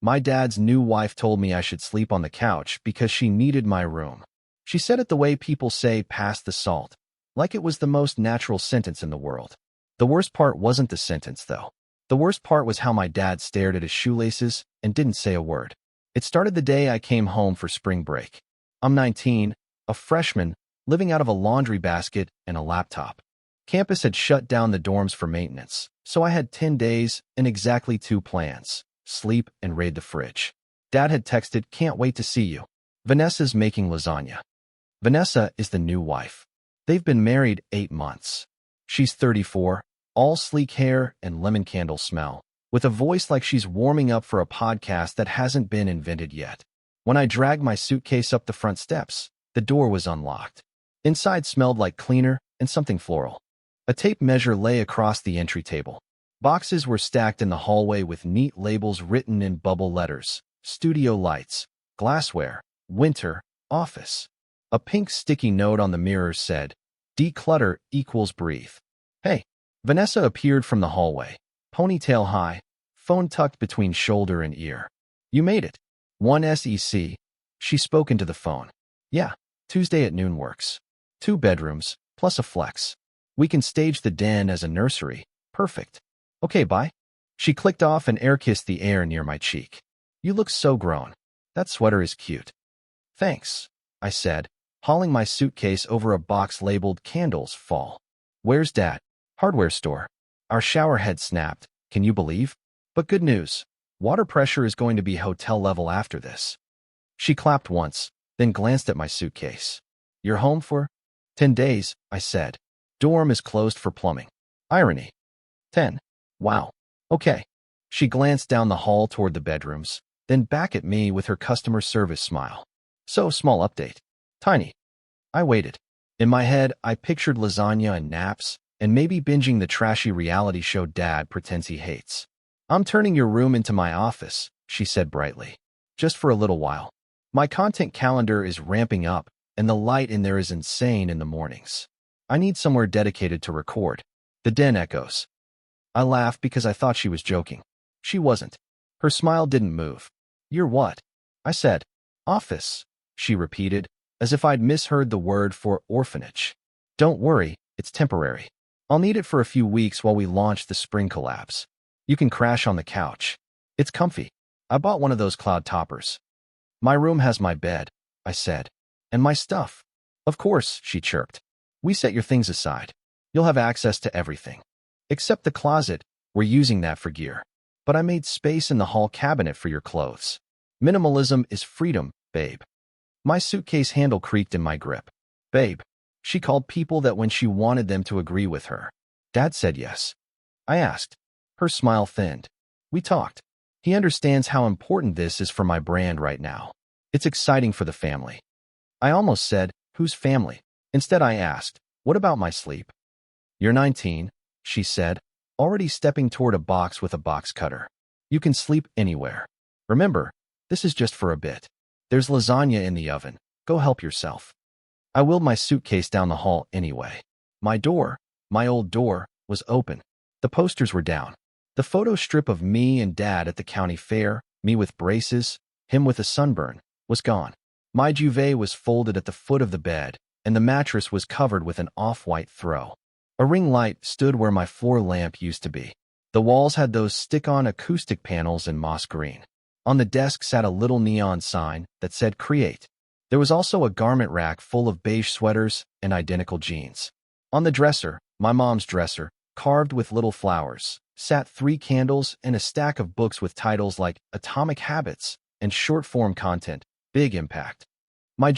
My dad's new wife told me I should sleep on the couch because she needed my room. She said it the way people say pass the salt, like it was the most natural sentence in the world. The worst part wasn't the sentence, though. The worst part was how my dad stared at his shoelaces and didn't say a word. It started the day I came home for spring break. I'm 19, a freshman, living out of a laundry basket and a laptop. Campus had shut down the dorms for maintenance, so I had 10 days and exactly 2 plans: sleep and raid the fridge. Dad had texted, "Can't wait to see you. Vanessa's making lasagna." Vanessa is the new wife. They've been married 8 months. She's 34, all sleek hair and lemon candle smell, with a voice like she's warming up for a podcast that hasn't been invented yet. When I dragged my suitcase up the front steps, the door was unlocked. Inside smelled like cleaner and something floral. A tape measure lay across the entry table. Boxes were stacked in the hallway with neat labels written in bubble letters: studio lights, glassware, winter, office. A pink sticky note on the mirror said, "Declutter equals breathe." Hey, Vanessa appeared from the hallway, ponytail high, phone tucked between shoulder and ear. "You made it. 1 SEC. She spoke into the phone. "Yeah, Tuesday at noon works. 2 bedrooms, plus a flex. We can stage the den as a nursery. Perfect. Okay, bye." She clicked off and air-kissed the air near my cheek. "You look so grown. That sweater is cute." "Thanks," I said, hauling my suitcase over a box labeled Candles Fall. "Where's Dad?" "Hardware store." Our shower head snapped. Can you believe? But good news. Water pressure is going to be hotel level after this. She clapped once, then glanced at my suitcase. "You're home for 10 days, I said. "Dorm is closed for plumbing." Irony. 10. Wow. Okay. She glanced down the hall toward the bedrooms, then back at me with her customer service smile. "So, small update. Tiny." I waited. In my head, I pictured lasagna and naps, and maybe binging the trashy reality show Dad pretends he hates. "I'm turning your room into my office," she said brightly. "Just for a little while. My content calendar is ramping up, and the light in there is insane in the mornings. I need somewhere dedicated to record." The den echoes. I laughed because I thought she was joking. She wasn't. Her smile didn't move. "You're what?" I said. "Office," she repeated, as if I'd misheard the word for orphanage. "Don't worry, it's temporary. I'll need it for a few weeks while we launch the spring collabs. You can crash on the couch. It's comfy. I bought one of those cloud toppers." "My room has my bed," I said. "And my stuff." "Of course," she chirped. "We set your things aside. You'll have access to everything. Except the closet, we're using that for gear. But I made space in the hall cabinet for your clothes. Minimalism is freedom, babe." My suitcase handle creaked in my grip. "Babe." She called people that when she wanted them to agree with her. Dad said yes. I asked. Her smile thinned. "We talked. He understands how important this is for my brand right now. It's exciting for the family." I almost said, "Whose family?" Instead, I asked, "What about my sleep?" "You're 19, she said, already stepping toward a box with a box cutter. "You can sleep anywhere. Remember, this is just for a bit. There's lasagna in the oven. Go help yourself." I wheeled my suitcase down the hall anyway. My old door, was open. The posters were down. The photo strip of me and Dad at the county fair, me with braces, him with a sunburn, was gone. My duvet was folded at the foot of the bed, and the mattress was covered with an off-white throw. A ring light stood where my floor lamp used to be. The walls had those stick-on acoustic panels in moss green. On the desk sat a little neon sign that said "Create." There was also a garment rack full of beige sweaters and identical jeans. On the dresser, my mom's dresser, carved with little flowers, sat 3 candles and a stack of books with titles like Atomic Habits and short-form content, Big Impact. My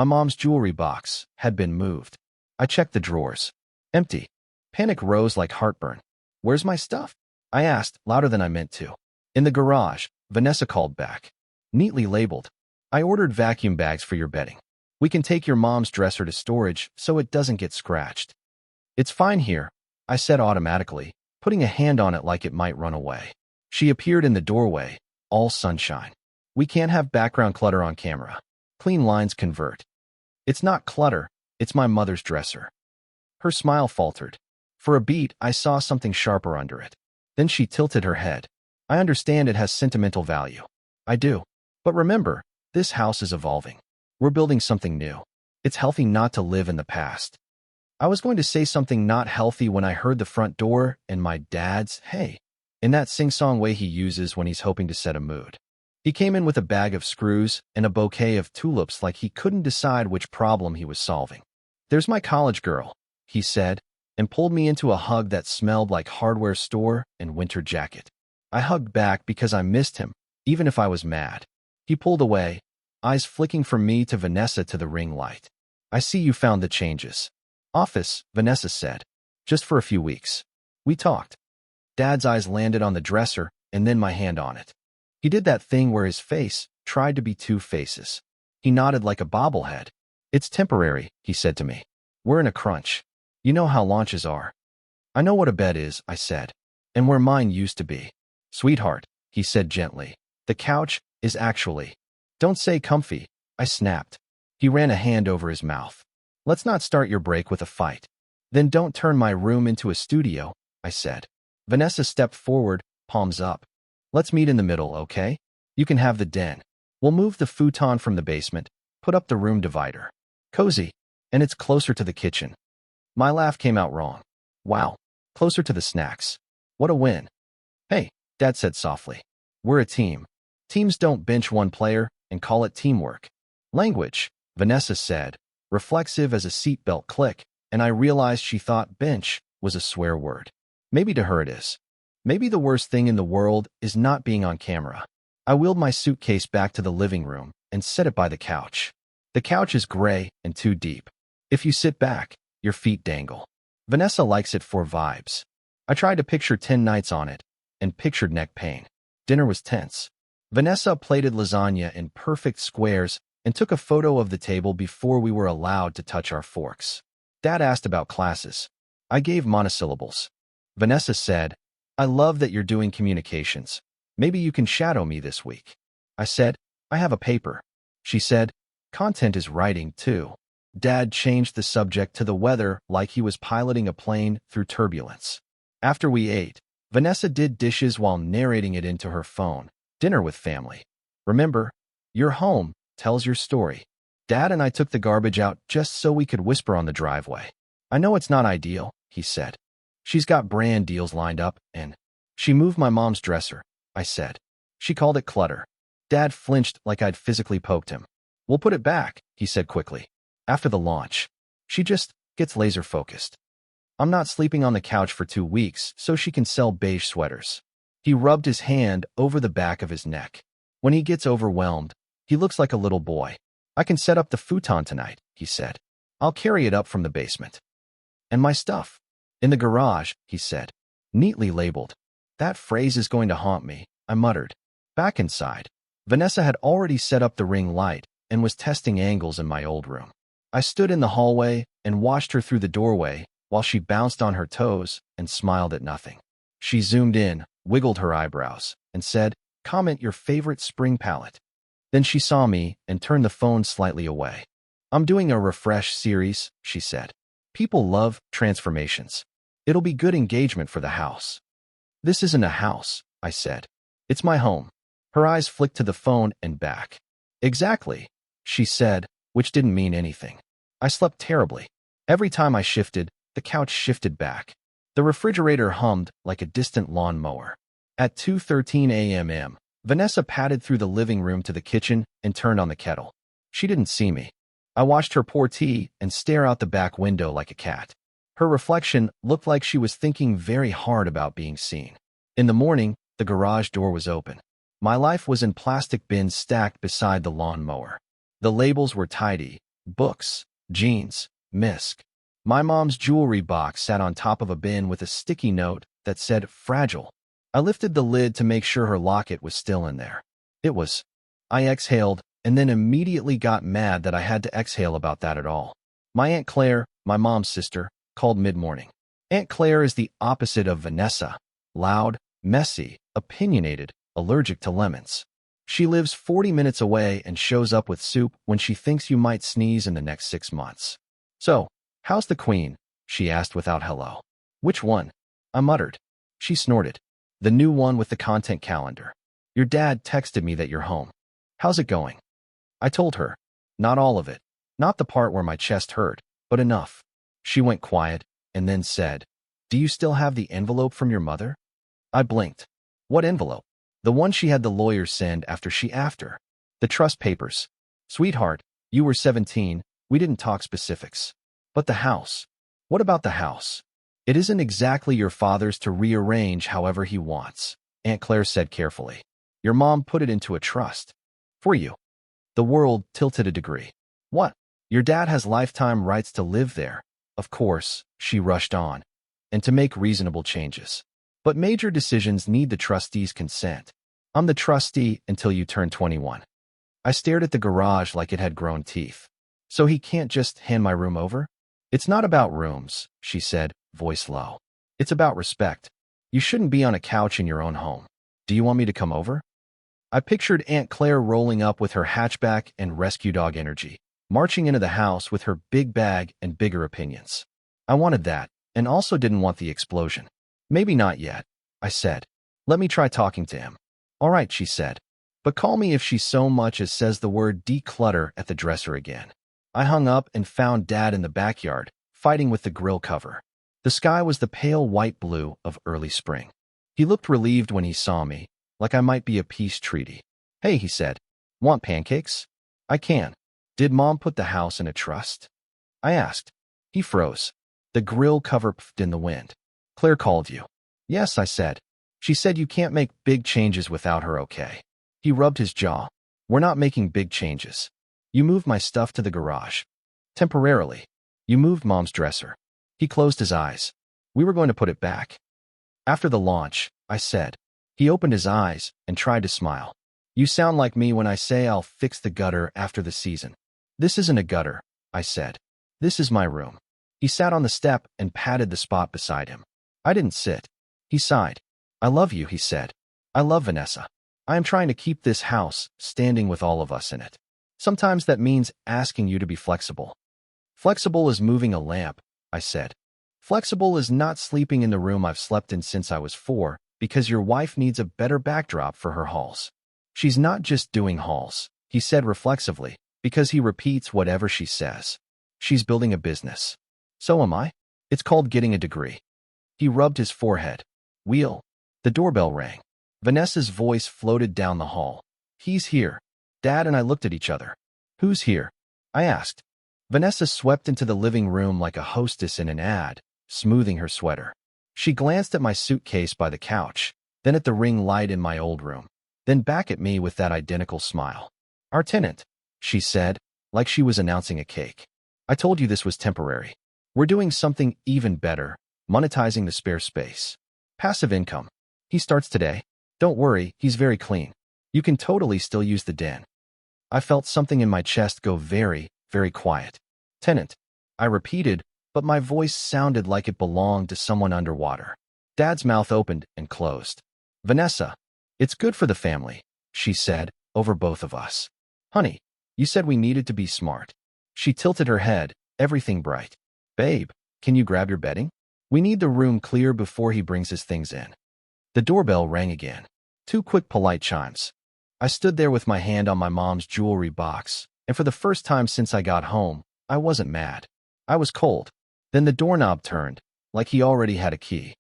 mom's jewelry box, had been moved. I checked the drawers. Empty. Panic rose like heartburn. "Where's my stuff?" I asked, louder than I meant to. "In the garage," Vanessa called back. "Neatly labeled. I ordered vacuum bags for your bedding. We can take your mom's dresser to storage so it doesn't get scratched." "It's fine here," I said automatically, putting a hand on it like it might run away. She appeared in the doorway, all sunshine. "We can't have background clutter on camera. Clean lines convert." "It's not clutter, it's my mother's dresser." Her smile faltered. For a beat, I saw something sharper under it. Then she tilted her head. I understand it has sentimental value. I do. But remember, this house is evolving. We're building something new. It's healthy not to live in the past. I was going to say something not healthy when I heard the front door and my dad's, "Hey," in that sing-song way he uses when he's hoping to set a mood. He came in with a bag of screws and a bouquet of tulips like he couldn't decide which problem he was solving. "There's my college girl," he said, and pulled me into a hug that smelled like hardware store and winter jacket. I hugged back because I missed him, even if I was mad. He pulled away, eyes flicking from me to Vanessa to the ring light. "I see you found the changes." "Office," Vanessa said. "Just for a few weeks." We talked. Dad's eyes landed on the dresser and then my hand on it. He did that thing where his face tried to be two faces. He nodded like a bobblehead. "It's temporary," he said to me. "We're in a crunch. You know how launches are." "I know what a bed is," I said. "And where mine used to be." "Sweetheart," he said gently. "The couch is actually—" "Don't say comfy," I snapped. He ran a hand over his mouth. "Let's not start your break with a fight." "Then don't turn my room into a studio," I said. Vanessa stepped forward, palms up. "Let's meet in the middle, okay? You can have the den. We'll move the futon from the basement, put up the room divider. Cozy, and it's closer to the kitchen." My laugh came out wrong. "Wow, closer to the snacks. What a win." "Hey," Dad said softly. "We're a team. Teams don't bench one player and call it teamwork." "Language," Vanessa said, reflexive as a seatbelt click, and I realized she thought bench was a swear word. Maybe to her it is. Maybe the worst thing in the world is not being on camera. I wheeled my suitcase back to the living room and set it by the couch. The couch is gray and too deep. If you sit back, your feet dangle. Vanessa likes it for vibes. I tried to picture 10 nights on it and pictured neck pain. Dinner was tense. Vanessa plated lasagna in perfect squares and took a photo of the table before we were allowed to touch our forks. Dad asked about classes. I gave monosyllables. Vanessa said, "I love that you're doing communications. Maybe you can shadow me this week." I said, "I have a paper." She said, "Content is writing too." Dad changed the subject to the weather like he was piloting a plane through turbulence. After we ate, Vanessa did dishes while narrating it into her phone. "Dinner with family. Remember, your home tells your story." Dad and I took the garbage out just so we could whisper on the driveway. "I know it's not ideal," he said. "She's got brand deals lined up and—" "She moved my mom's dresser," I said. "She called it clutter." Dad flinched like I'd physically poked him. "We'll put it back," he said quickly. "After the launch. She just gets laser focused. I'm not sleeping on the couch for 2 weeks so she can sell beige sweaters." He rubbed his hand over the back of his neck. "When he gets overwhelmed, he looks like a little boy." "I can set up the futon tonight," he said. "I'll carry it up from the basement." "And my stuff?" "In the garage," he said. "Neatly labeled." "That phrase is going to haunt me," I muttered. Back inside, Vanessa had already set up the ring light and was testing angles in my old room. I stood in the hallway and watched her through the doorway while she bounced on her toes and smiled at nothing. She zoomed in, wiggled her eyebrows, and said, "Comment your favorite spring palette." Then she saw me and turned the phone slightly away. "I'm doing a refresh series," she said. "People love transformations. It'll be good engagement for the house." "This isn't a house," I said. "It's my home." Her eyes flicked to the phone and back. "Exactly," she said, which didn't mean anything. I slept terribly. Every time I shifted, the couch shifted back. The refrigerator hummed like a distant lawn mower. At 2:13 a.m., Vanessa padded through the living room to the kitchen and turned on the kettle. She didn't see me. I watched her pour tea and stare out the back window like a cat. Her reflection looked like she was thinking very hard about being seen. In the morning, the garage door was open. My life was in plastic bins stacked beside the lawn mower. The labels were tidy: books, jeans, misc. My mom's jewelry box sat on top of a bin with a sticky note that said fragile. I lifted the lid to make sure her locket was still in there. It was. I exhaled and then immediately got mad that I had to exhale about that at all. My Aunt Clare, my mom's sister, called mid-morning. Aunt Clare is the opposite of Vanessa: loud, messy, opinionated, allergic to lemons. She lives 40 minutes away and shows up with soup when she thinks you might sneeze in the next 6 months. "So, how's the queen?" she asked without hello. "Which one?" I muttered. She snorted. The new one with the content calendar. Your dad texted me that you're home. How's it going? I told her. Not all of it. Not the part where my chest hurt, but enough. She went quiet and then said, "Do you still have the envelope from your mother?" I blinked. What envelope? The one she had the lawyer send after. The trust papers. Sweetheart, you were 17. We didn't talk specifics. But the house. What about the house? It isn't exactly your father's to rearrange however he wants, Aunt Claire said carefully. Your mom put it into a trust. For you. The world tilted a degree. What? Your dad has lifetime rights to live there. Of course, she rushed on. And to make reasonable changes. But major decisions need the trustee's consent. I'm the trustee until you turn 21. I stared at the garage like it had grown teeth. So he can't just hand my room over? It's not about rooms, she said, voice low. It's about respect. You shouldn't be on a couch in your own home. Do you want me to come over? I pictured Aunt Claire rolling up with her hatchback and rescue dog energy, marching into the house with her big bag and bigger opinions. I wanted that, and also didn't want the explosion. Maybe not yet, I said. Let me try talking to him. All right, she said. But call me if she so much as says the word declutter at the dresser again. I hung up and found Dad in the backyard, fighting with the grill cover. The sky was the pale white blue of early spring. He looked relieved when he saw me, like I might be a peace treaty. Hey, he said. Want pancakes? I can. Did Mom put the house in a trust? I asked. He froze. The grill cover puffed in the wind. Claire called you. Yes, I said. She said you can't make big changes without her okay. He rubbed his jaw. We're not making big changes. You moved my stuff to the garage. Temporarily. You moved Mom's dresser. He closed his eyes. We were going to put it back. After the launch, I said. He opened his eyes and tried to smile. You sound like me when I say I'll fix the gutter after the season. This isn't a gutter, I said. This is my room. He sat on the step and patted the spot beside him. I didn't sit. He sighed. I love you, he said. I love Vanessa. I am trying to keep this house standing with all of us in it. Sometimes that means asking you to be flexible. Flexible is moving a lamp, I said. Flexible is not sleeping in the room I've slept in since I was 4, because your wife needs a better backdrop for her hauls. She's not just doing hauls, he said reflexively, because he repeats whatever she says. She's building a business. So am I. It's called getting a degree. He rubbed his forehead. Wheel. The doorbell rang. Vanessa's voice floated down the hall. He's here. Dad and I looked at each other. Who's here? I asked. Vanessa swept into the living room like a hostess in an ad, smoothing her sweater. She glanced at my suitcase by the couch, then at the ring light in my old room, then back at me with that identical smile. Our tenant, she said, like she was announcing a cake. I told you this was temporary. We're doing something even better, monetizing the spare space. Passive income. He starts today. Don't worry, he's very clean. You can totally still use the den. I felt something in my chest go very, very quiet. Tenant. I repeated, but my voice sounded like it belonged to someone underwater. Dad's mouth opened and closed. Vanessa. It's good for the family, she said, over both of us. Honey, you said we needed to be smart. She tilted her head, everything bright. Babe, can you grab your bedding? We need the room clear before he brings his things in. The doorbell rang again. 2 quick polite chimes. I stood there with my hand on my mom's jewelry box, and for the first time since I got home, I wasn't mad. I was cold. Then the doorknob turned, like he already had a key.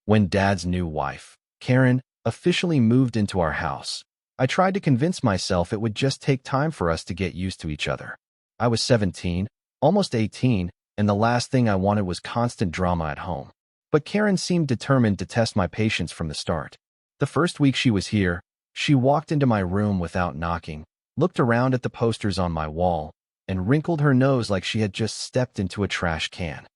When Dad's new wife, Karen, officially moved into our house, I tried to convince myself it would just take time for us to get used to each other. I was 17, almost 18, and the last thing I wanted was constant drama at home. But Karen seemed determined to test my patience from the start. The first week she was here, she walked into my room without knocking, looked around at the posters on my wall, and wrinkled her nose like she had just stepped into a trash can.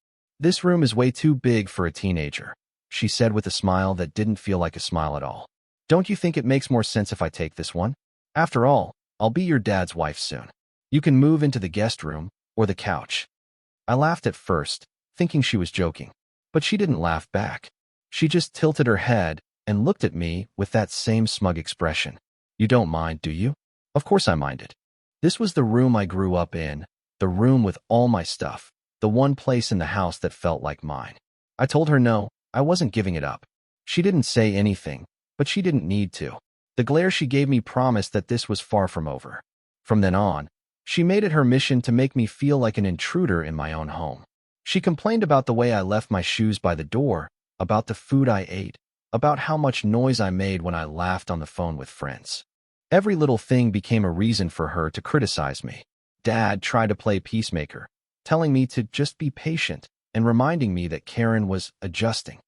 This room is way too big for a teenager, she said with a smile that didn't feel like a smile at all. Don't you think it makes more sense if I take this one? After all, I'll be your dad's wife soon. You can move into the guest room or the couch. I laughed at first, thinking she was joking, but she didn't laugh back. She just tilted her head and looked at me with that same smug expression. You don't mind, do you? Of course I minded. This was the room I grew up in, the room with all my stuff, the one place in the house that felt like mine. I told her no, I wasn't giving it up. She didn't say anything, but she didn't need to. The glare she gave me promised that this was far from over. From then on, she made it her mission to make me feel like an intruder in my own home. She complained about the way I left my shoes by the door, about the food I ate, about how much noise I made when I laughed on the phone with friends. Every little thing became a reason for her to criticize me. Dad tried to play peacemaker, telling me to just be patient and reminding me that Karen was adjusting.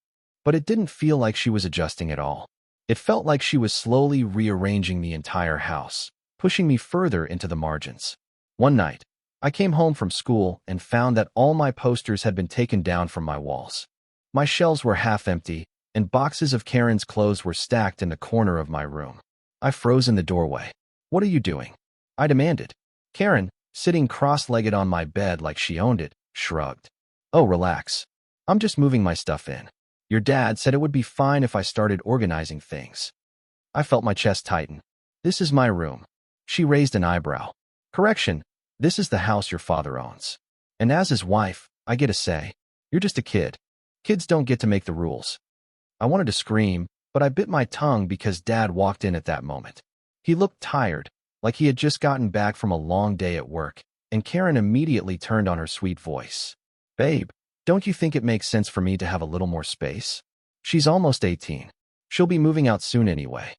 But it didn't feel like she was adjusting at all. It felt like she was slowly rearranging the entire house, pushing me further into the margins. One night, I came home from school and found that all my posters had been taken down from my walls. My shelves were half empty, and boxes of Karen's clothes were stacked in the corner of my room. I froze in the doorway. "What are you doing?" I demanded. Karen, sitting cross-legged on my bed like she owned it, shrugged. "Oh, relax. I'm just moving my stuff in. Your dad said it would be fine if I started organizing things." I felt my chest tighten. "This is my room." She raised an eyebrow. "Correction, this is the house your father owns. And as his wife, I get a say. You're just a kid. Kids don't get to make the rules." I wanted to scream, but I bit my tongue because Dad walked in at that moment. He looked tired, like he had just gotten back from a long day at work, and Karen immediately turned on her sweet voice. "Babe, don't you think it makes sense for me to have a little more space? She's almost 18. She'll be moving out soon anyway."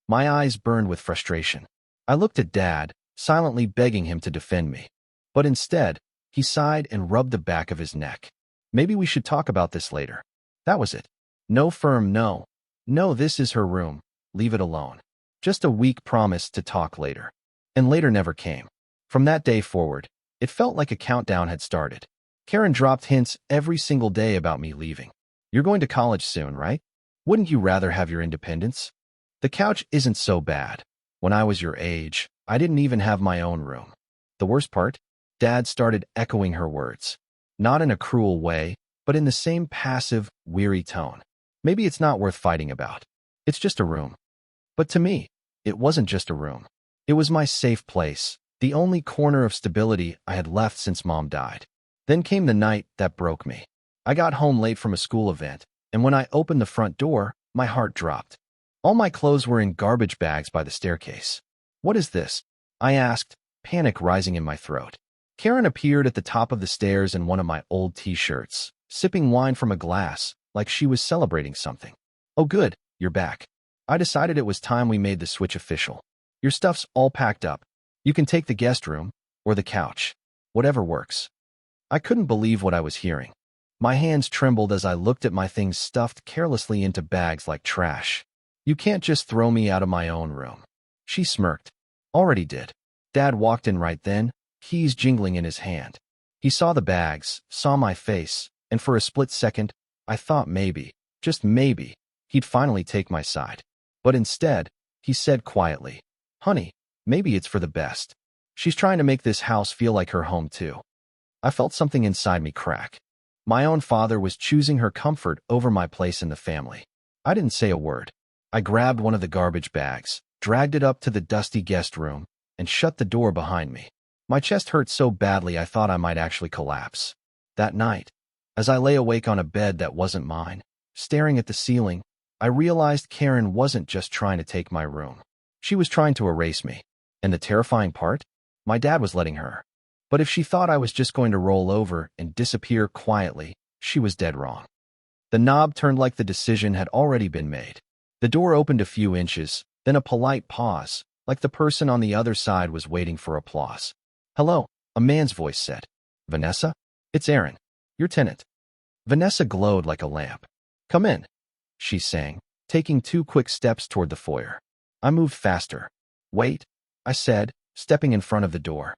My eyes burned with frustration. I looked at Dad, silently begging him to defend me. But instead, he sighed and rubbed the back of his neck. "Maybe we should talk about this later." That was it. No firm no. "No, this is her room. Leave it alone." Just a weak promise to talk later. And later never came. From that day forward, it felt like a countdown had started. Karen dropped hints every single day about me leaving. "You're going to college soon, right? Wouldn't you rather have your independence? The couch isn't so bad. When I was your age, I didn't even have my own room." The worst part? Dad started echoing her words. Not in a cruel way, but in the same passive, weary tone. "Maybe it's not worth fighting about. It's just a room." But to me, it wasn't just a room. It was my safe place, the only corner of stability I had left since Mom died. Then came the night that broke me. I got home late from a school event, and when I opened the front door, my heart dropped. All my clothes were in garbage bags by the staircase. "What is this?" I asked, panic rising in my throat. Karen appeared at the top of the stairs in one of my old t-shirts, sipping wine from a glass, like she was celebrating something. "Oh good, you're back. I decided it was time we made the switch official. Your stuff's all packed up. You can take the guest room, or the couch. Whatever works." I couldn't believe what I was hearing. My hands trembled as I looked at my things stuffed carelessly into bags like trash. "You can't just throw me out of my own room." She smirked. "Already did." Dad walked in right then, keys jingling in his hand. He saw the bags, saw my face, and for a split second, I thought maybe, just maybe, he'd finally take my side. But instead, he said quietly, "Honey, maybe it's for the best. She's trying to make this house feel like her home too." I felt something inside me crack. My own father was choosing her comfort over my place in the family. I didn't say a word. I grabbed one of the garbage bags, dragged it up to the dusty guest room, and shut the door behind me. My chest hurt so badly I thought I might actually collapse. That night, as I lay awake on a bed that wasn't mine, staring at the ceiling, I realized Karen wasn't just trying to take my room. She was trying to erase me. And the terrifying part? My dad was letting her. But if she thought I was just going to roll over and disappear quietly, she was dead wrong. The knob turned like the decision had already been made. The door opened a few inches, then a polite pause, like the person on the other side was waiting for applause. "Hello," a man's voice said. "Vanessa? It's Aaron. Your tenant." Vanessa glowed like a lamp. "Come in," she sang, taking 2 quick steps toward the foyer. I moved faster. "Wait," I said, stepping in front of the door.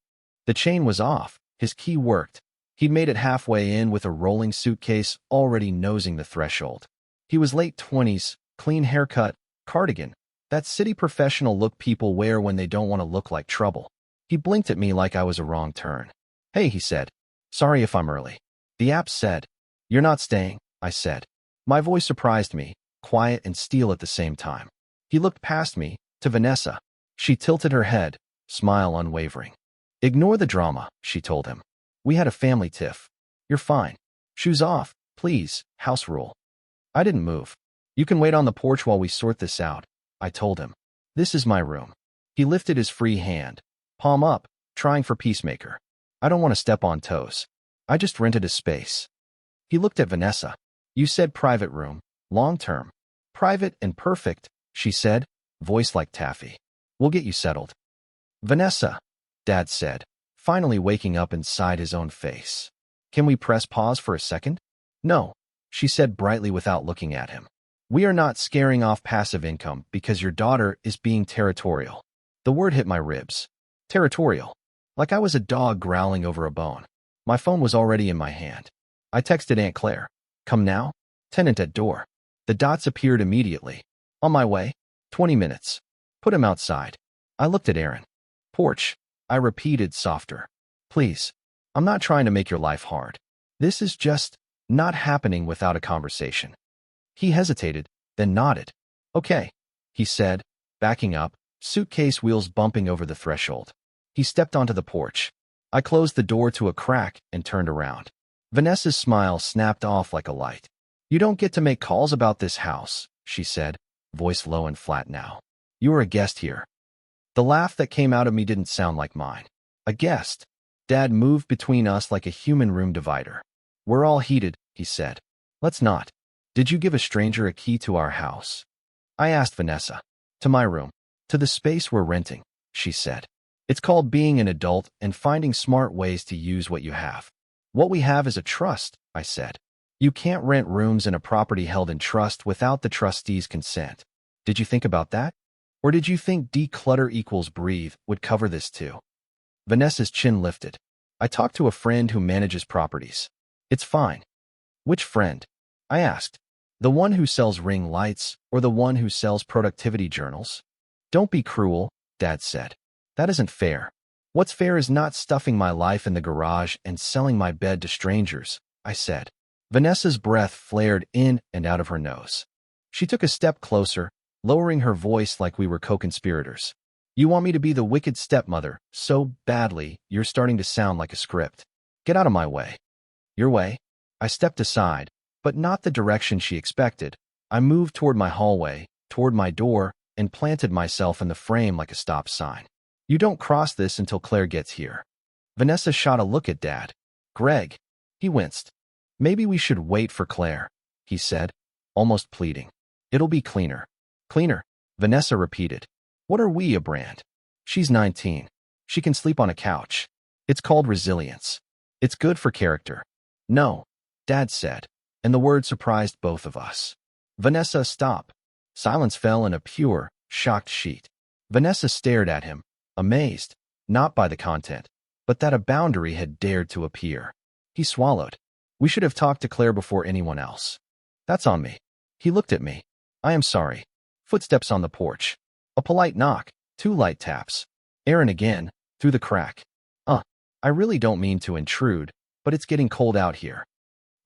The chain was off. His key worked. He'd made it halfway in with a rolling suitcase already nosing the threshold. He was late 20s, clean haircut, cardigan, that city professional look people wear when they don't want to look like trouble. He blinked at me like I was a wrong turn. "Hey," he said. "Sorry if I'm early." The app said. "You're not staying," I said. My voice surprised me, quiet and steel at the same time. He looked past me, to Vanessa. She tilted her head, smile unwavering. "Ignore the drama," she told him. "We had a family tiff. You're fine. Shoes off, please, house rule." I didn't move. You can wait on the porch while we sort this out, I told him. This is my room. He lifted his free hand, palm up, trying for peacemaker. I don't want to step on toes. I just rented a space. He looked at Vanessa. You said private room, long term. Private and perfect, she said, voice like taffy. We'll get you settled. Vanessa, Dad said, finally waking up inside his own face. Can we press pause for a second? No, she said brightly without looking at him. We are not scaring off passive income because your daughter is being territorial. The word hit my ribs. Territorial. Like I was a dog growling over a bone. My phone was already in my hand. I texted Aunt Claire. Come now? Tenant at door. The dots appeared immediately. On my way. 20 minutes. Put him outside. I looked at Aaron. Porch. I repeated softer. Please. I'm not trying to make your life hard. This is just not happening without a conversation. He hesitated, then nodded. Okay, he said, backing up, suitcase wheels bumping over the threshold. He stepped onto the porch. I closed the door to a crack and turned around. Vanessa's smile snapped off like a light. You don't get to make calls about this house, she said, voice low and flat now. You are a guest here. The laugh that came out of me didn't sound like mine. A guest. Dad moved between us like a human room divider. We're all heated, he said. Let's not. Did you give a stranger a key to our house? I asked Vanessa. To my room. To the space we're renting, she said. It's called being an adult and finding smart ways to use what you have. What we have is a trust, I said. You can't rent rooms in a property held in trust without the trustee's consent. Did you think about that? Or did you think declutter equals breathe would cover this too? Vanessa's chin lifted. I talked to a friend who manages properties. It's fine. Which friend? I asked. The one who sells ring lights or the one who sells productivity journals? Don't be cruel, Dad said. That isn't fair. What's fair is not stuffing my life in the garage and selling my bed to strangers, I said. Vanessa's breath flared in and out of her nose. She took a step closer, lowering her voice like we were co-conspirators. You want me to be the wicked stepmother so badly you're starting to sound like a script. Get out of my way. Your way? I stepped aside, but not the direction she expected. I moved toward my hallway, toward my door, and planted myself in the frame like a stop sign. You don't cross this until Claire gets here. Vanessa shot a look at Dad. Greg. He winced. Maybe we should wait for Claire, he said, almost pleading. It'll be cleaner. Cleaner, Vanessa repeated. What are we, a brand? She's 19. She can sleep on a couch. It's called resilience. It's good for character. No, Dad said, and the word surprised both of us. Vanessa, stop. Silence fell in a pure, shocked sheet. Vanessa stared at him, amazed, not by the content, but that a boundary had dared to appear. He swallowed. We should have talked to Claire before anyone else. That's on me. He looked at me. I am sorry. Footsteps on the porch. A polite knock, 2 light taps. Aaron again, through the crack. I really don't mean to intrude, but it's getting cold out here.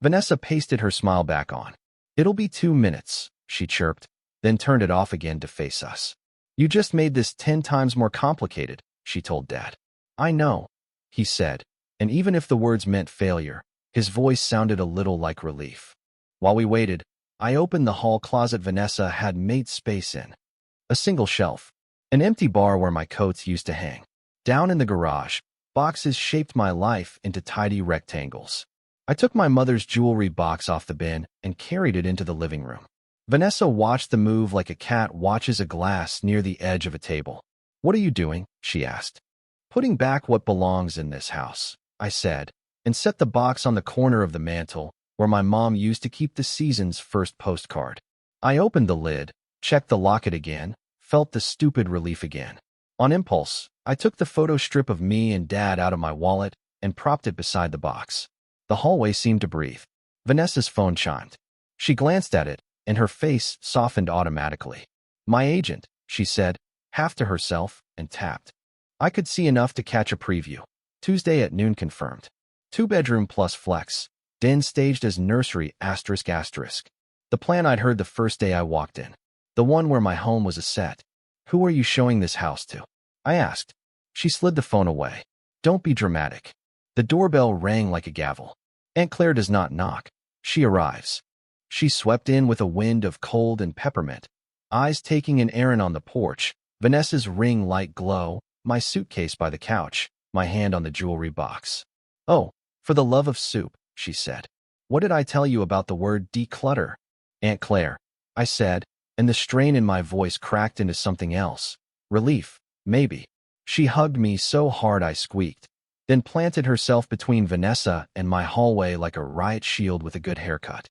Vanessa pasted her smile back on. It'll be 2 minutes, she chirped, then turned it off again to face us. You just made this 10 times more complicated, she told Dad. I know, he said, and even if the words meant failure, his voice sounded a little like relief. While we waited, I opened the hall closet Vanessa had made space in. A single shelf. An empty bar where my coats used to hang. Down in the garage, boxes shaped my life into tidy rectangles. I took my mother's jewelry box off the bin and carried it into the living room. Vanessa watched the move like a cat watches a glass near the edge of a table. What are you doing? She asked. Putting back what belongs in this house, I said, and set the box on the corner of the mantel where my mom used to keep the season's first postcard. I opened the lid, checked the locket again, felt the stupid relief again. On impulse, I took the photo strip of me and Dad out of my wallet and propped it beside the box. The hallway seemed to breathe. Vanessa's phone chimed. She glanced at it, and her face softened automatically. My agent, she said, half to herself, and tapped. I could see enough to catch a preview. Tuesday at noon confirmed. 2-bedroom plus flex. Den staged as nursery ***. The plan I'd heard the first day I walked in. The one where my home was a set. Who are you showing this house to? I asked. She slid the phone away. Don't be dramatic. The doorbell rang like a gavel. Aunt Claire does not knock. She arrives. She swept in with a wind of cold and peppermint, eyes taking in Aaron on the porch, Vanessa's ring light glow, my suitcase by the couch, my hand on the jewelry box. "Oh, for the love of soup," she said. "What did I tell you about the word declutter?" "Aunt Claire," I said, and the strain in my voice cracked into something else. Relief, maybe. She hugged me so hard I squeaked, then planted herself between Vanessa and my hallway like a riot shield with a good haircut.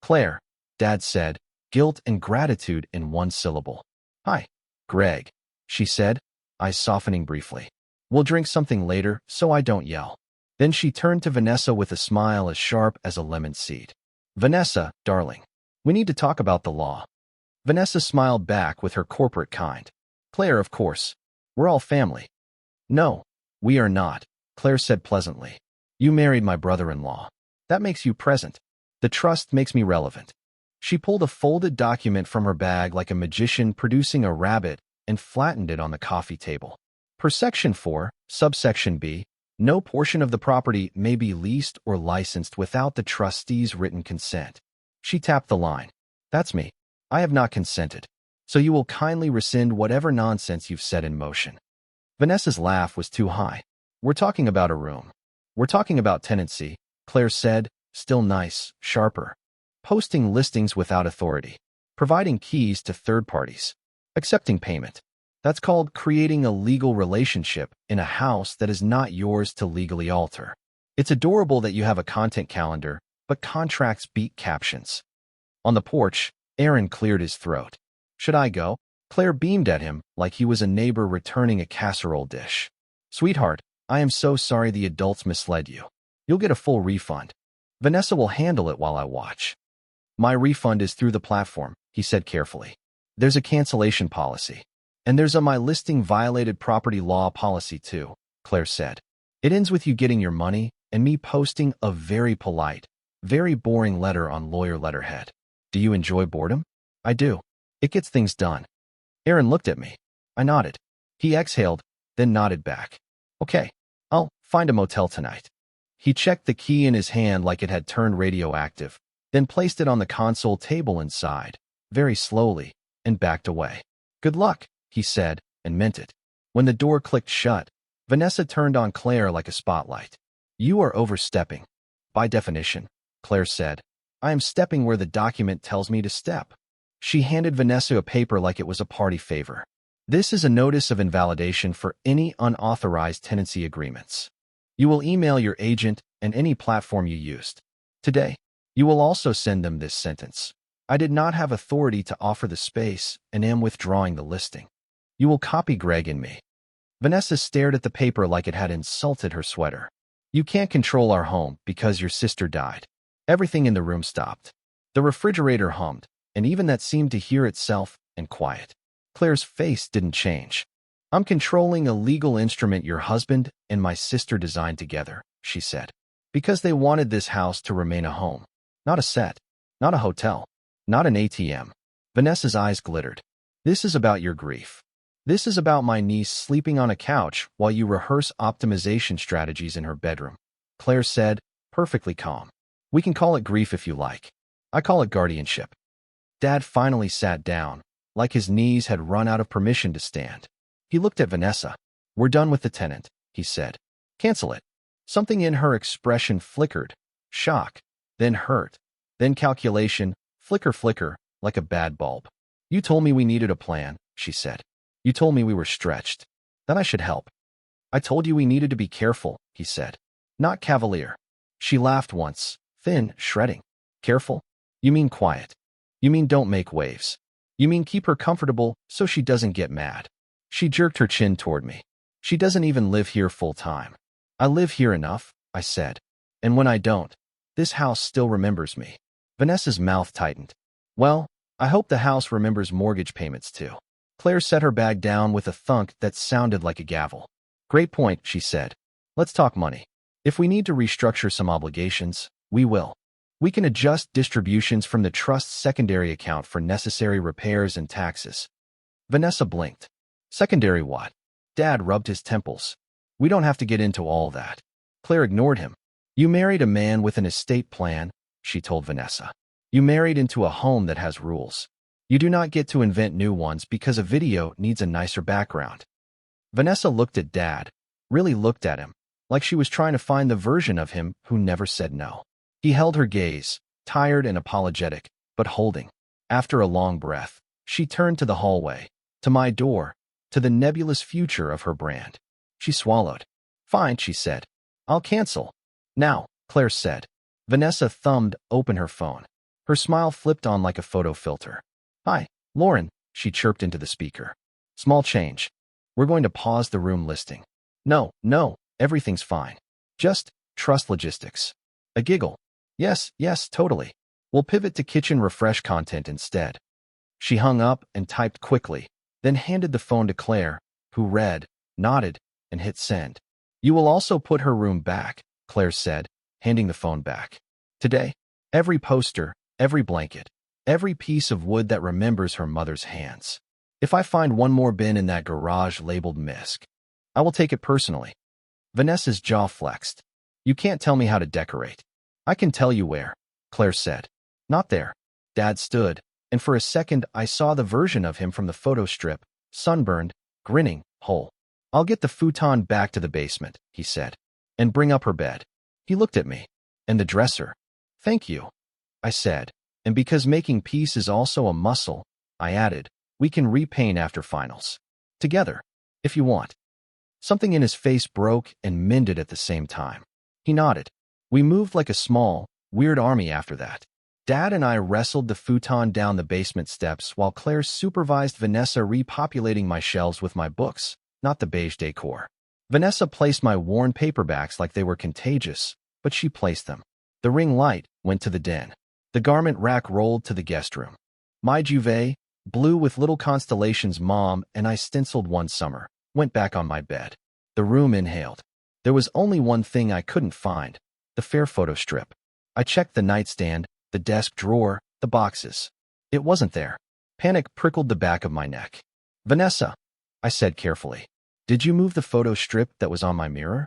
"Claire," Dad said, guilt and gratitude in one syllable. "Hi, Greg," she said, eyes softening briefly. "We'll drink something later so I don't yell." Then she turned to Vanessa with a smile as sharp as a lemon seed. "Vanessa, darling, we need to talk about the law." Vanessa smiled back with her corporate kind. "Claire, of course. We're all family." "No, we are not," Claire said pleasantly. "You married my brother-in-law. That makes you present. The trust makes me relevant." She pulled a folded document from her bag like a magician producing a rabbit and flattened it on the coffee table. Per Section 4, subsection B, no portion of the property may be leased or licensed without the trustee's written consent. She tapped the line. "That's me. I have not consented. So you will kindly rescind whatever nonsense you've set in motion." Vanessa's laugh was too high. "We're talking about a room. We're talking about tenancy," Claire said, still nice, sharper. "Posting listings without authority. Providing keys to third parties. Accepting payment. That's called creating a legal relationship in a house that is not yours to legally alter. It's adorable that you have a content calendar, but contracts beat captions." On the porch, Aaron cleared his throat. "Should I go?" Claire beamed at him like he was a neighbor returning a casserole dish. "Sweetheart, I am so sorry the adults misled you. You'll get a full refund. Vanessa will handle it while I watch." "My refund is through the platform," he said carefully. "There's a cancellation policy. And there's a my listing violated property law policy too," Claire said. "It ends with you getting your money and me posting a very polite, very boring letter on lawyer letterhead. Do you enjoy boredom?" "I do. It gets things done." Aaron looked at me. I nodded. He exhaled, then nodded back. "Okay, I'll find a motel tonight." He checked the key in his hand like it had turned radioactive, then placed it on the console table inside, very slowly, and backed away. "Good luck," he said, and meant it. When the door clicked shut, Vanessa turned on Claire like a spotlight. "You are overstepping." "By definition," Claire said. "I am stepping where the document tells me to step." She handed Vanessa a paper like it was a party favor. "This is a notice of invalidation for any unauthorized tenancy agreements. You will email your agent and any platform you used. Today, you will also send them this sentence. I did not have authority to offer the space and am withdrawing the listing. You will copy Greg and me." Vanessa stared at the paper like it had insulted her sweater. "You can't control our home because your sister died." Everything in the room stopped. The refrigerator hummed, and even that seemed to hear itself and quiet. Claire's face didn't change. "I'm controlling a legal instrument your husband and my sister designed together," she said. "Because they wanted this house to remain a home. Not a set. Not a hotel. Not an ATM." Vanessa's eyes glittered. "This is about your grief. This is about my niece sleeping on a couch while you rehearse optimization strategies in her bedroom." Claire said, perfectly calm. "We can call it grief if you like. I call it guardianship." Dad finally sat down, like his knees had run out of permission to stand. He looked at Vanessa. "We're done with the tenant," he said. "Cancel it." Something in her expression flickered. Shock, then hurt, then calculation, flicker flicker, like a bad bulb. "You told me we needed a plan," she said. "You told me we were stretched. That I should help." "I told you we needed to be careful," he said. "Not cavalier." She laughed once, thin, shredding. "Careful? You mean quiet. You mean don't make waves. You mean keep her comfortable so she doesn't get mad." She jerked her chin toward me. "She doesn't even live here full time." "I live here enough," I said. "And when I don't, this house still remembers me." Vanessa's mouth tightened. "Well, I hope the house remembers mortgage payments too." Claire set her bag down with a thunk that sounded like a gavel. "Great point," she said. "Let's talk money. If we need to restructure some obligations, we will. We can adjust distributions from the trust's secondary account for necessary repairs and taxes." Vanessa blinked. "Secondary what?" Dad rubbed his temples. "We don't have to get into all that." Claire ignored him. "You married a man with an estate plan," she told Vanessa. You married into a home that has rules. You do not get to invent new ones because a video needs a nicer background. Vanessa looked at Dad, really looked at him, like she was trying to find the version of him who never said no. He held her gaze, tired and apologetic, but holding. After a long breath, she turned to the hallway, to my door, to the nebulous future of her brand. She swallowed. Fine, she said. I'll cancel. Now, Claire said. Vanessa thumbed open her phone. Her smile flipped on like a photo filter. Hi, Lauren, she chirped into the speaker. Small change. We're going to pause the room listing. No, everything's fine. Just trust logistics. A giggle. Yes, totally. We'll pivot to kitchen refresh content instead. She hung up and typed quickly, then handed the phone to Claire, who read, nodded, and hit send. You will also put her room back, Claire said, handing the phone back. Today, every poster, every blanket, every piece of wood that remembers her mother's hands. If I find one more bin in that garage labeled Misk, I will take it personally. Vanessa's jaw flexed. You can't tell me how to decorate. I can tell you where, Claire said. Not there. Dad stood, and for a second I saw the version of him from the photo strip, sunburned, grinning, whole. I'll get the futon back to the basement, he said, and bring up her bed. He looked at me. And the dresser. Thank you, I said, and because making peace is also a muscle, I added, we can repaint after finals. Together, if you want. Something in his face broke and mended at the same time. He nodded. We moved like a small, weird army after that. Dad and I wrestled the futon down the basement steps while Claire supervised Vanessa repopulating my shelves with my books, not the beige decor. Vanessa placed my worn paperbacks like they were contagious, but she placed them. The ring light went to the den. The garment rack rolled to the guest room. My duvet, blue with little constellations Mom and I stenciled one summer, went back on my bed. The room inhaled. There was only one thing I couldn't find, the fair photo strip. I checked the nightstand, the desk drawer, the boxes. It wasn't there. Panic prickled the back of my neck. Vanessa, I said carefully, did you move the photo strip that was on my mirror?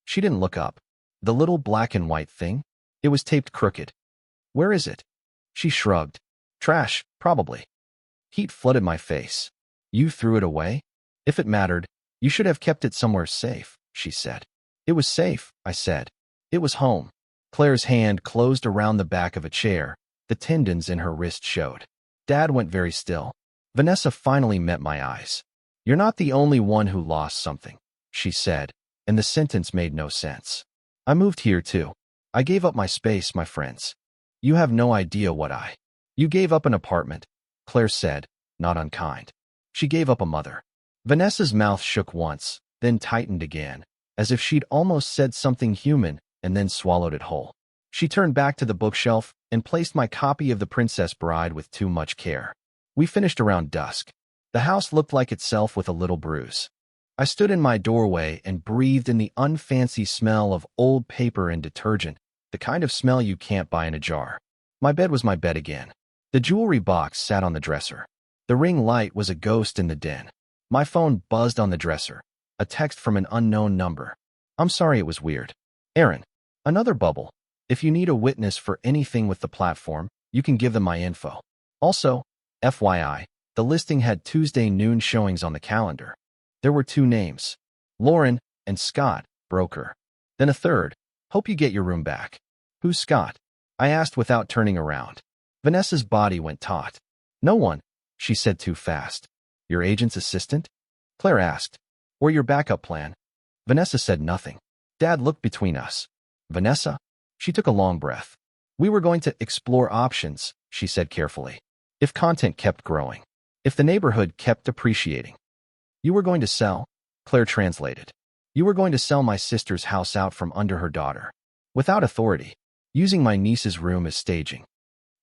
She didn't look up. The little black and white thing? It was taped crooked. Where is it? She shrugged. Trash, probably. Heat flooded my face. You threw it away? If it mattered, you should have kept it somewhere safe, she said. It was safe, I said. It was home. Claire's hand closed around the back of a chair. The tendons in her wrist showed. Dad went very still. Vanessa finally met my eyes. You're not the only one who lost something, she said, and the sentence made no sense. I moved here too. I gave up my space, my friends. You have no idea what I. You gave up an apartment, Claire said, not unkind. She gave up a mother. Vanessa's mouth shook once, then tightened again, as if she'd almost said something human and then swallowed it whole. She turned back to the bookshelf and placed my copy of The Princess Bride with too much care. We finished around dusk. The house looked like itself with a little bruise. I stood in my doorway and breathed in the unfancy smell of old paper and detergent, the kind of smell you can't buy in a jar. My bed was my bed again. The jewelry box sat on the dresser. The ring light was a ghost in the den. My phone buzzed on the dresser. A text from an unknown number. I'm sorry it was weird. Aaron. Another bubble. If you need a witness for anything with the platform, you can give them my info. Also, FYI, the listing had Tuesday noon showings on the calendar. There were two names. Lauren and Scott, broker. Then a third. Hope you get your room back. Who's Scott? I asked without turning around. Vanessa's body went taut. No one, she said too fast. Your agent's assistant? Claire asked. Or your backup plan? Vanessa said nothing. Dad looked between us. Vanessa? She took a long breath. We were going to explore options, she said carefully. If content kept growing. If the neighborhood kept appreciating. You were going to sell? Claire translated. You were going to sell my sister's house out from under her daughter. Without authority. Using my niece's room as staging.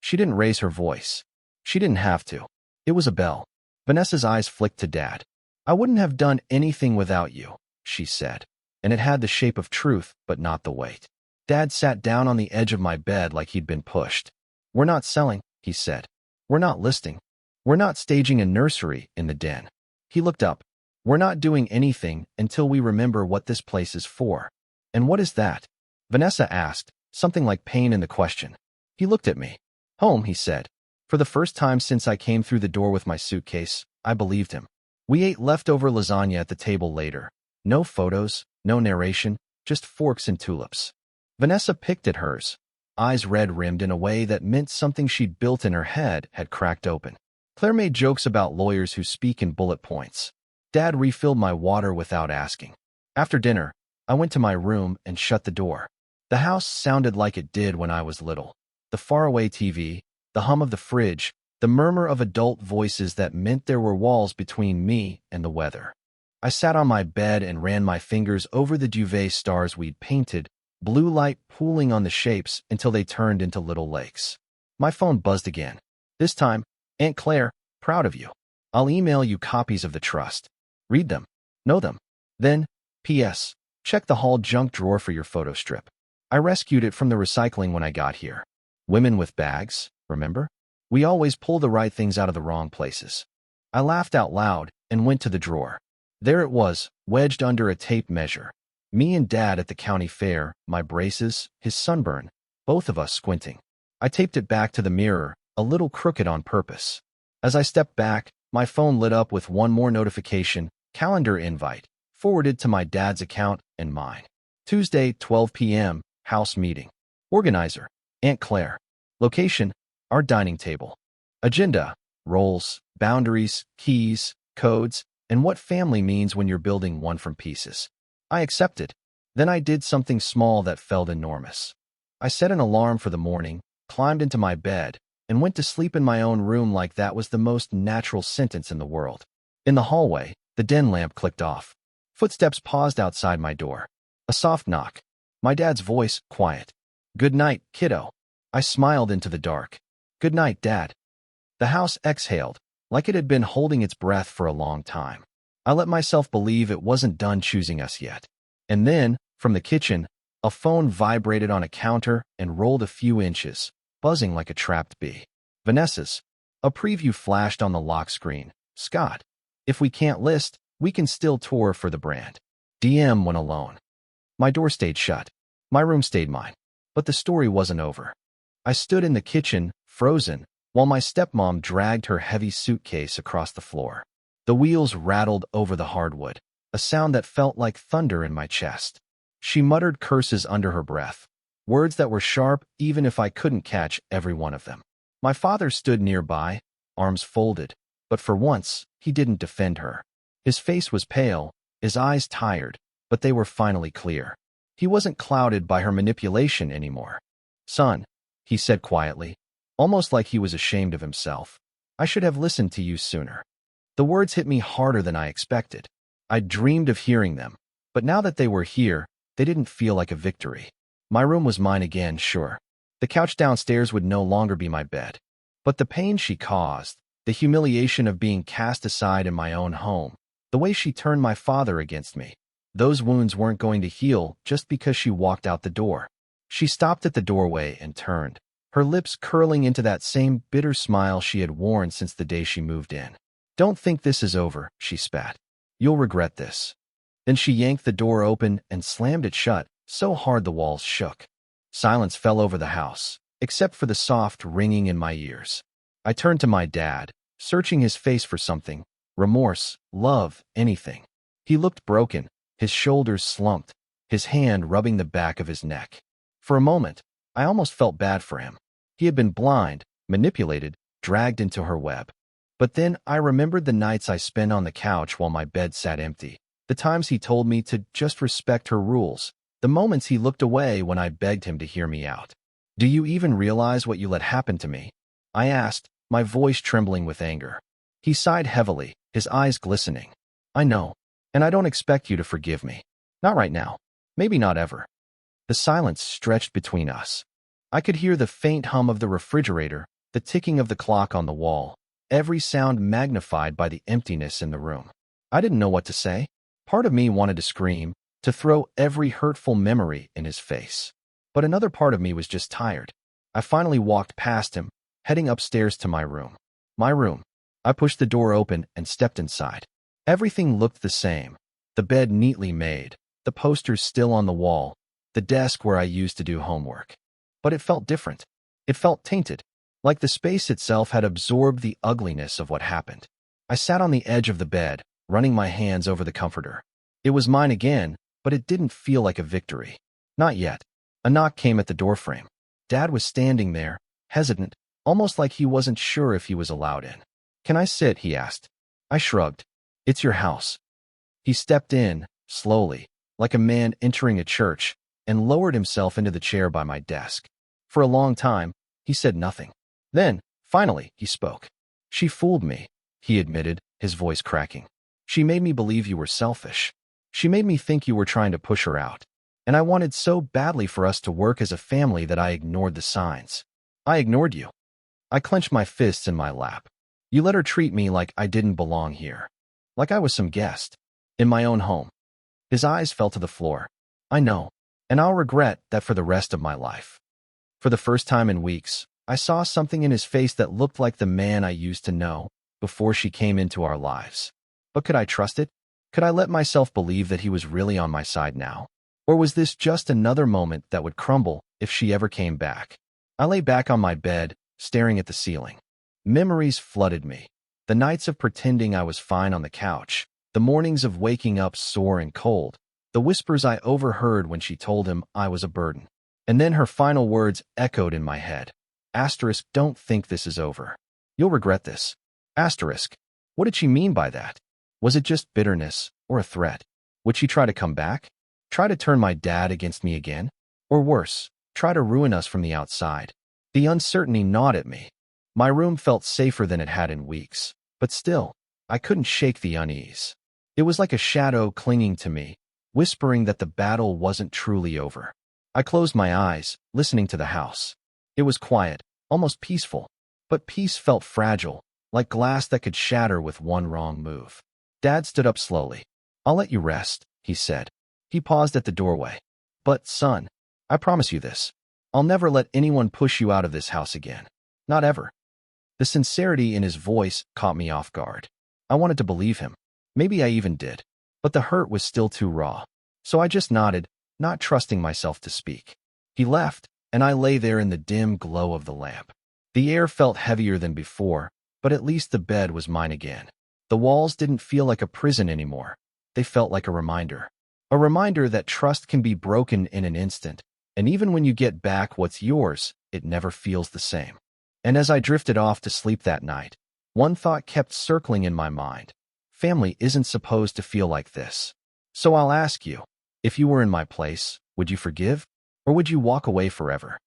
She didn't raise her voice. She didn't have to. It was a bell. Vanessa's eyes flicked to Dad. I wouldn't have done anything without you, she said. And it had the shape of truth, but not the weight. Dad sat down on the edge of my bed like he'd been pushed. We're not selling, he said. We're not listing. We're not staging a nursery in the den. He looked up. We're not doing anything until we remember what this place is for. And what is that? Vanessa asked, something like pain in the question. He looked at me. Home, he said. For the first time since I came through the door with my suitcase, I believed him. We ate leftover lasagna at the table later. No photos, no narration, just forks and tulips. Vanessa picked at hers, eyes red-rimmed in a way that meant something she'd built in her head had cracked open. Claire made jokes about lawyers who speak in bullet points. Dad refilled my water without asking. After dinner, I went to my room and shut the door. The house sounded like it did when I was little. The faraway TV, the hum of the fridge, the murmur of adult voices that meant there were walls between me and the weather. I sat on my bed and ran my fingers over the duvet stars we'd painted, blue light pooling on the shapes until they turned into little lakes. My phone buzzed again. This time, Aunt Claire, proud of you. I'll email you copies of the trust. Read them. Know them. Then, P.S. Check the hall junk drawer for your photo strip. I rescued it from the recycling when I got here. Women with bags, remember? We always pull the right things out of the wrong places. I laughed out loud and went to the drawer. There it was, wedged under a tape measure. Me and Dad at the county fair, my braces, his sunburn, both of us squinting. I taped it back to the mirror, a little crooked on purpose. As I stepped back, my phone lit up with one more notification, calendar invite, forwarded to my dad's account and mine. Tuesday, 12 p.m., house meeting. Organizer, Aunt Claire. Location, our dining table. Agenda, roles, boundaries, keys, codes, and what family means when you're building one from pieces. I accepted. Then I did something small that felt enormous. I set an alarm for the morning, climbed into my bed, and went to sleep in my own room like that was the most natural sentence in the world. In the hallway, the den lamp clicked off. Footsteps paused outside my door. A soft knock. My dad's voice, quiet. Good night, kiddo. I smiled into the dark. Good night, Dad. The house exhaled, like it had been holding its breath for a long time. I let myself believe it wasn't done choosing us yet. And then, from the kitchen, a phone vibrated on a counter and rolled a few inches, buzzing like a trapped bee. Vanessa's. A preview flashed on the lock screen. Scott. If we can't list, we can still tour for the brand. DM went alone. My door stayed shut. My room stayed mine. But the story wasn't over. I stood in the kitchen, frozen, while my stepmom dragged her heavy suitcase across the floor. The wheels rattled over the hardwood, a sound that felt like thunder in my chest. She muttered curses under her breath, words that were sharp even if I couldn't catch every one of them. My father stood nearby, arms folded, but for once, he didn't defend her. His face was pale, his eyes tired, but they were finally clear. He wasn't clouded by her manipulation anymore. Son, he said quietly, almost like he was ashamed of himself. I should have listened to you sooner. The words hit me harder than I expected. I'd dreamed of hearing them, but now that they were here, they didn't feel like a victory. My room was mine again, sure. The couch downstairs would no longer be my bed. But the pain she caused, the humiliation of being cast aside in my own home, the way she turned my father against me, those wounds weren't going to heal just because she walked out the door. She stopped at the doorway and turned, her lips curling into that same bitter smile she had worn since the day she moved in. Don't think this is over, she spat. You'll regret this. Then she yanked the door open and slammed it shut, so hard the walls shook. Silence fell over the house, except for the soft ringing in my ears. I turned to my dad, searching his face for something, remorse, love, anything. He looked broken, his shoulders slumped, his hand rubbing the back of his neck. For a moment, I almost felt bad for him. He had been blind, manipulated, dragged into her web. But then I remembered the nights I spent on the couch while my bed sat empty, the times he told me to just respect her rules, the moments he looked away when I begged him to hear me out. Do you even realize what you let happen to me? I asked, my voice trembling with anger. He sighed heavily, his eyes glistening. I know, and I don't expect you to forgive me. Not right now. Maybe not ever. The silence stretched between us. I could hear the faint hum of the refrigerator, the ticking of the clock on the wall, every sound magnified by the emptiness in the room. I didn't know what to say. Part of me wanted to scream, to throw every hurtful memory in his face. But another part of me was just tired. I finally walked past him, heading upstairs to my room. My room. I pushed the door open and stepped inside. Everything looked the same. The bed neatly made, the posters still on the wall, the desk where I used to do homework. But it felt different. It felt tainted. like the space itself had absorbed the ugliness of what happened. I sat on the edge of the bed, running my hands over the comforter. It was mine again, but it didn't feel like a victory. Not yet. A knock came at the doorframe. Dad was standing there, hesitant, almost like he wasn't sure if he was allowed in. "Can I sit?" he asked. I shrugged. "It's your house." He stepped in, slowly, like a man entering a church, and lowered himself into the chair by my desk. For a long time, he said nothing. Then, finally, he spoke. "She fooled me," he admitted, his voice cracking. "She made me believe you were selfish. She made me think you were trying to push her out. And I wanted so badly for us to work as a family that I ignored the signs. I ignored you." I clenched my fists in my lap. "You let her treat me like I didn't belong here. Like I was some guest. In my own home." His eyes fell to the floor. "I know. And I'll regret that for the rest of my life." For the first time in weeks, I saw something in his face that looked like the man I used to know before she came into our lives. But could I trust it? Could I let myself believe that he was really on my side now? Or was this just another moment that would crumble if she ever came back? I lay back on my bed, staring at the ceiling. Memories flooded me. The nights of pretending I was fine on the couch, the mornings of waking up sore and cold, the whispers I overheard when she told him I was a burden. And then her final words echoed in my head. Asterisk, "Don't think this is over. You'll regret this." Asterisk. What did she mean by that? Was it just bitterness or a threat? Would she try to come back? Try to turn my dad against me again? Or worse, try to ruin us from the outside? The uncertainty gnawed at me. My room felt safer than it had in weeks, but still, I couldn't shake the unease. It was like a shadow clinging to me, whispering that the battle wasn't truly over. I closed my eyes, listening to the house. It was quiet, almost peaceful, but peace felt fragile, like glass that could shatter with one wrong move. Dad stood up slowly. "I'll let you rest," he said. He paused at the doorway. "But, son, I promise you this. I'll never let anyone push you out of this house again. Not ever." The sincerity in his voice caught me off guard. I wanted to believe him. Maybe I even did. But the hurt was still too raw. So I just nodded, not trusting myself to speak. He left, and I lay there in the dim glow of the lamp. The air felt heavier than before, but at least the bed was mine again. The walls didn't feel like a prison anymore. They felt like a reminder. A reminder that trust can be broken in an instant, and even when you get back what's yours, it never feels the same. And as I drifted off to sleep that night, one thought kept circling in my mind. Family isn't supposed to feel like this. So I'll ask you, if you were in my place, would you forgive? Or would you walk away forever?